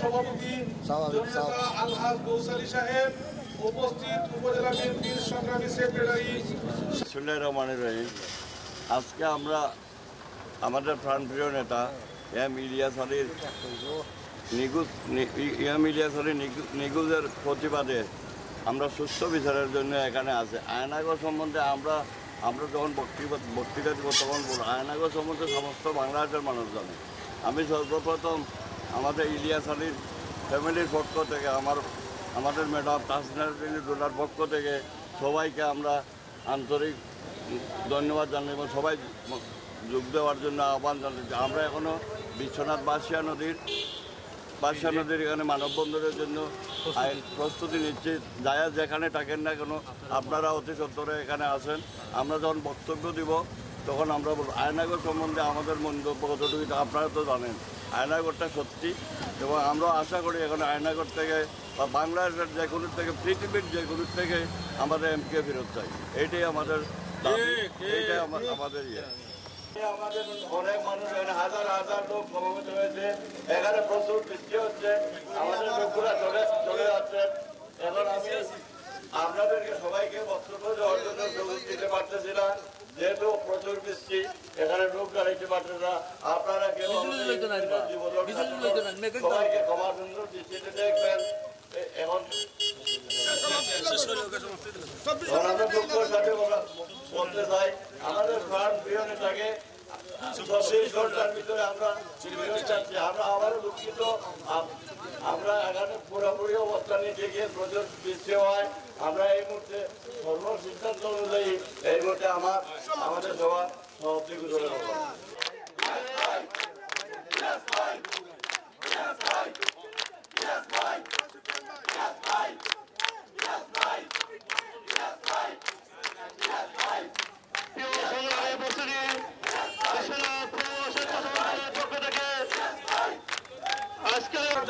সভাপতি জননেতা আলহাজ গৌসালী সাহেব, উপস্থিত উপজেলা বিএনপির সংগ্রামী সেক্রেটারি। বিসমিল্লাহির রহমানির রহিম। আজকে আমরা আমাদের প্রাণপ্রিয় নেতা এম ইলিয়াস আলীর নিখোঁজের প্রতিবাদে আমরা সুস্থ বিচারের জন্য এখানে আছে। আয়নাগর সম্বন্ধে আমরা যখন বক্তৃতা দিব তখন বলব আয়নাগর সম্বন্ধে সমস্ত বাংলাদেশের মানুষ জানে। আমি সর্বপ্রথম আমাদের ইলিয়াস আলীর ফ্যামিলির পক্ষ থেকে আমাদের ম্যাডাম তাসনিয়া ডোলার পক্ষ থেকে সবাইকে আমরা আন্তরিক ধন্যবাদ জানাই এবং সবাই যোগ দেওয়ার জন্য আহ্বান জানাচ্ছি। আমরা এখনও বিশ্বনাথ বাসিয়া নদীর এখানে মানববন্ধনের জন্য প্রস্তুতি নিচ্ছি। যারা যেখানে থাকেন না কেন আপনারা অতি সত্বরে এখানে আসেন। আমরা যখন বক্তব্য দিব তখন আমরা বলব আয়নাগর সম্বন্ধে আমাদের মন্তব্য কতটুকু আপনারা তো জানেন। আয়নাগরটা সত্যি এবং আমরা আশা করি এখন আয়নাগর থেকে বা বাংলাদেশের যে কোনো থেকে পৃথিবীর যে কোনো থেকে আমাদের এমকে ফেরত চাই। এইটাই আমাদের এইটাই আমাদের আমাদের অনেক মানুষ এখানে হাজার হাজার লোক সমবেত হয়েছে। এখানে প্রচুর বৃষ্টি হচ্ছে, আমাদের লোকগুলা চলে যাচ্ছে। এখন আমি আপনাদেরকে সবাইকে বক্তব্য দেওয়ার জন্য সুযোগ দিতে পারতেছি না, যেহেতু প্রচুর বৃষ্টি, এখানে লোক দাঁড়াইতে পারছে না। আপনারা কেউ সবাইকে ক্ষমা সুন্দর দৃষ্টিতে দেখবেন। এখন আমরা দুঃখের সাথে বলতে চাই আমাদের প্রাণ প্রিয় নেতাকে 24 ঘন্টার ভিতরে আমরা চাচ্ছি। আমরা আবারও দুঃখিত, আমরা এখানে পুরোপুরি অবস্থা নিতে গিয়ে প্রচুর বৃষ্টি হয়। আমরা এই মুহূর্তে সর্ব সিদ্ধান্ত অনুযায়ী এই মুহূর্তে আমাদের সবার সভাপতি ঘোষণা করব।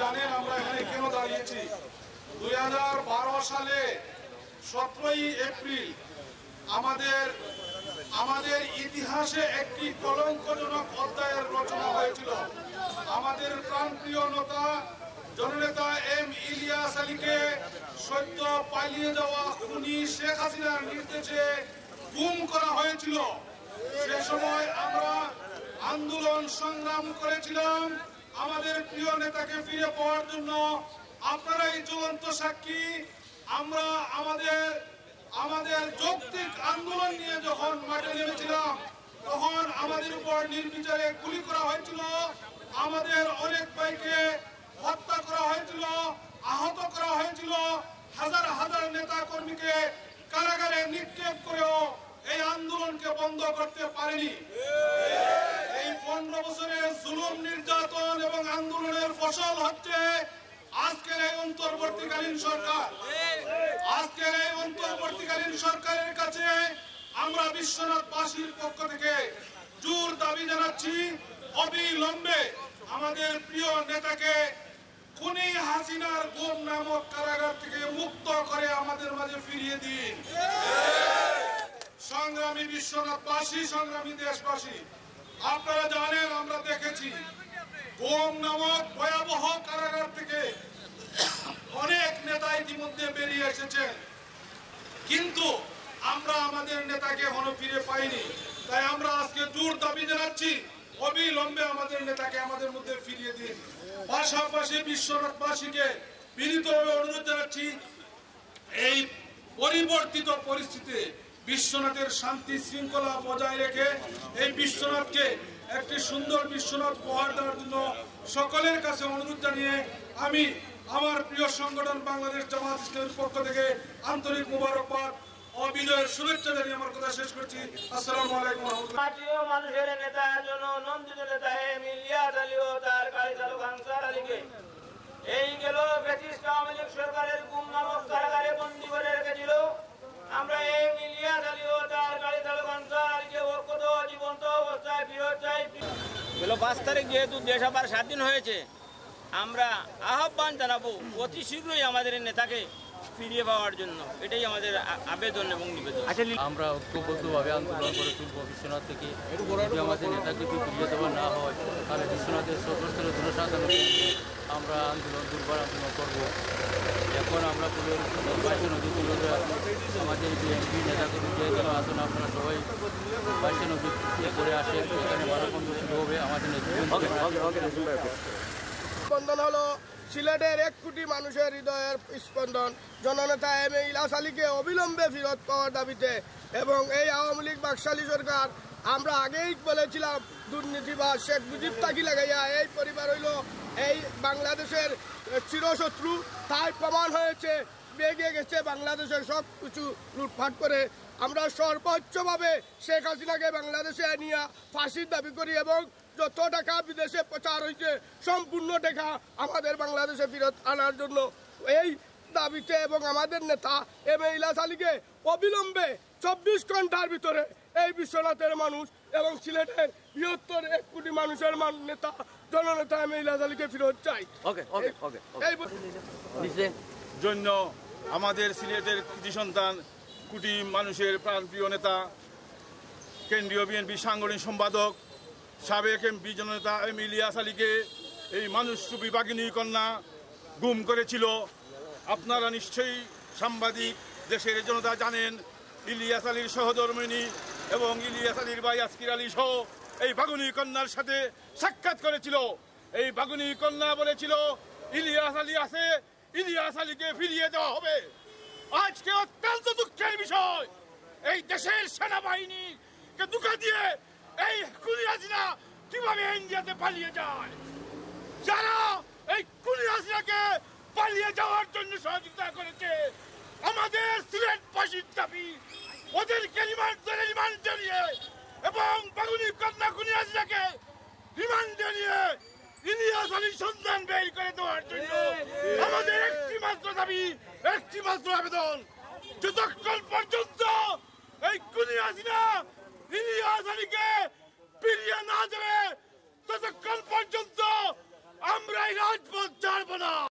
জানেন আমরা এখানে কেন দাঁড়িয়েছি? 2012 সালে 17 এপ্রিল আমাদের ইতিহাসে একটি কলঙ্কজনক অধ্যায়ের রচনা হয়েছিল। আমাদের প্রাণপ্রিয় নেতা জননেতা এম ইলিয়াস আলীকে সদ্য পালিয়ে যাওয়া খুনি শেখ হাসিনার নির্দেশে গুম করা হয়েছিল। সে সময় আমরা আন্দোলন সংগ্রাম করেছিলাম আমাদের প্রিয় নেতাকে ফিরে পাওয়ার জন্য। আপনারাই জ্বলন্ত সাক্ষী। আমরা আমাদের যৌক্তিক আন্দোলন নিয়ে যখন মাঠে নেমেছিলাম তখন আমাদের উপর নির্বিচারে গুলি করা হয়েছিল, আমাদের অনেক ভাইকে হত্যা করা হয়েছিল, আহত করা হয়েছিল, হাজার হাজার নেতা কর্মীকে কারাগারে নিক্ষেপ করেও এই আন্দোলনকে বন্ধ করতে পারেনি। এই 15 বছরের জুলুম নির্যাতন এবং আন্দোলনের ফসল হচ্ছে আজকের এই অন্তর্বর্তীকালীন সরকার। আজকের এই অন্তর্বর্তীকালীন সরকারের কাছে আমরা বিশ্বনাথবাসীর পক্ষ থেকে জোর দাবি জানাচ্ছি, অবিলম্বে আমাদের প্রিয় নেতাকে খুনি হাসিনার গুম নামক কারাগার থেকে মুক্ত করে আমাদের মাঝে ফিরিয়ে দিন। সংগ্রামী বিশ্বনাথবাসী, সংগ্রামী দেশবাসী, আপনারা জানেন আমরা দেখেছি গুম নামক ভয়াবহ কারাগার থেকে অনেক নেতা ইতিমধ্যে বেরিয়ে এসেছে, কিন্তু আমরা আমাদের নেতাকে এখনো ফিরে পাইনি। তাই আমরা আজকে জোর দাবি জানাচ্ছি, অবিলম্বে আমাদের নেতাকে আমাদের মধ্যে ফিরিয়ে দিন। পাশাপাশি বিশ্বনাথবাসীকে বিনীতভাবে অনুরোধ জানাচ্ছি, এই পরিবর্তিত পরিস্থিতিতে বিশ্বনাথের শান্তি শৃঙ্খলা বজায় রেখে এই বিশ্বনাথকে একটি সুন্দর বিশ্বনাথ উপহার দেওয়ার জন্য সকলের কাছে অনুরোধ জানিয়ে আমি আমার প্রিয় সংগঠন বাংলাদেশ জামাত ইসলামের পক্ষ থেকে আন্তরিক মোবারকবাদ ও বিজয়ের শুভেচ্ছা জানিয়ে আমার কথা শেষ করছি। আসসালামু আলাইকুম। মানুষের নেতা জননন্দিত নেতা এম ইলিয়াস আলী ও তার গাড়ি চালক আনসার আলীকে এই গেল ব্রিটিশ আওয়ামী লীগ সরকারের গুম নামক কারাগারে বন্দী করে রেখেছিল। আমরা এম ইলিয়াস আলী ও তার গাড়ি চালক আনসার আলীকে অক্ষত জীবন্ত অবস্থায় ফিরত চাই। গেল 5 তারিখ যেহেতু দেশ আবার স্বাধীন হয়েছে, আমরা আহ্বান জানাবো অতি শীঘ্রই আমাদের নেতাকে ফিরিয়ে পাওয়ার জন্য। এটাই আমাদের আবেদন এবং নিবেদন। আমরা ঐক্যবদ্ধভাবে আন্দোলন করে তুলব বিশ্বনাথ থেকে। যদি আমাদের নেতাকে যদি ফিরিয়ে দেওয়া না হয় তাহলে বিশ্বনাথের সর্বস্তরের জনসাধারণকে আমরা আন্দোলন দুর্বার আন্দোলন করব। এখন আমরা বাইশে নদী তুলে আমাদের বিএনপি নেতাকর্মী যে যেন আসুন আপনারা সবাই বাইশে নদী করে আসেন, এখানে মানববন্ধন শুরু হবে আমাদের স্পন্দন হলো সিলেটের 1 কোটি মানুষের হৃদয়ের স্পন্দন জননেতা এম এ ইলিয়াস আলীকে অবিলম্বে ফেরত পাওয়ার দাবিতে। এবং এই আওয়ামী লীগ বাকশালী সরকার, আমরা আগেই বলেছিলাম দুর্নীতিবাজ শেখ মুজিব তাকি লাগাইয়া এই পরিবার হইল এই বাংলাদেশের চিরশত্রু, তাই প্রমাণ হয়েছে বেগে গেছে বাংলাদেশের সব কিছু লুটপাট করে। আমরা সর্বোচ্চভাবে শেখ হাসিনাকে বাংলাদেশে নিয়ে ফাঁসির দাবি করি এবং যত টাকা বিদেশে প্রচার হয়েছে সম্পূর্ণ টাকা আমাদের বাংলাদেশে ফেরত আনার জন্য এই দাবিতে এবং আমাদের নেতা এম এ ইলিয়াস আলীকে অবিলম্বে 24 ঘন্টার ভিতরে এই বিশ্বনাথের মানুষ এবং সিলেটের বৃহত্তর 1 কোটি মানুষের নেতা জননেতা এম এ ইলিয়াস আলীকে ফেরত চাই। জন্য আমাদের সিলেটের কৃতি সন্তান, কোটি মানুষের প্রাণপ্রিয় নেতা, কেন্দ্রীয় বিএনপি সাংগঠনিক সম্পাদক, সাবেক এমপি জননেতা এম ইলিয়াস আলীকে এই মানুষরূপী বাঘিনী কন্যা গুম করেছিল। আপনারা নিশ্চয়ই সাংবাদিক, দেশের জনতা জানেন, ইলিয়াস আলীর সহধর্মিণী এবং ইলিয়াস আলীর ভাই আসকির আলী সহ এই বাঘিনী কন্যার সাথে সাক্ষাৎ করেছিল। এই বাঘিনী কন্যা বলেছিল ইলিয়াস আলী আছে, ইলিয়াস আলীকে ফিরিয়ে দেওয়া হবে। আজকে অত্যন্ত দুঃখের বিষয়, এই দেশের সেনাবাহিনীকে ধোঁকা দিয়ে এই খুনি হাসিনা কিভাবে ইন্ডিয়াতে পালিয়ে যায়। যারা এই খুনি হাসিনাকে পালিয়ে যাওয়ার জন্য সহযোগিতা করেছে, আমাদের সিলেটবাসীর দাবি ওদেরকে রিমান্ডে নিয়ে এবং বাঘিনী কন্যা খুনি হাসিনাকে রিমান্ডে নিয়ে ইলিয়াস আলীর সন্ধান বের করে দেওয়ার জন্য আমাদের একটি মাত্র দাবি, একটি মাত্র আবেদন। যতক্ষণ পর্যন্ত এই খুনি হাসিনা ইলিয়াস আলীকে ফিরিয়ে না দেবে, ততক্ষণ পর্যন্ত আমরা এই রাজপথ ছাড়ব না।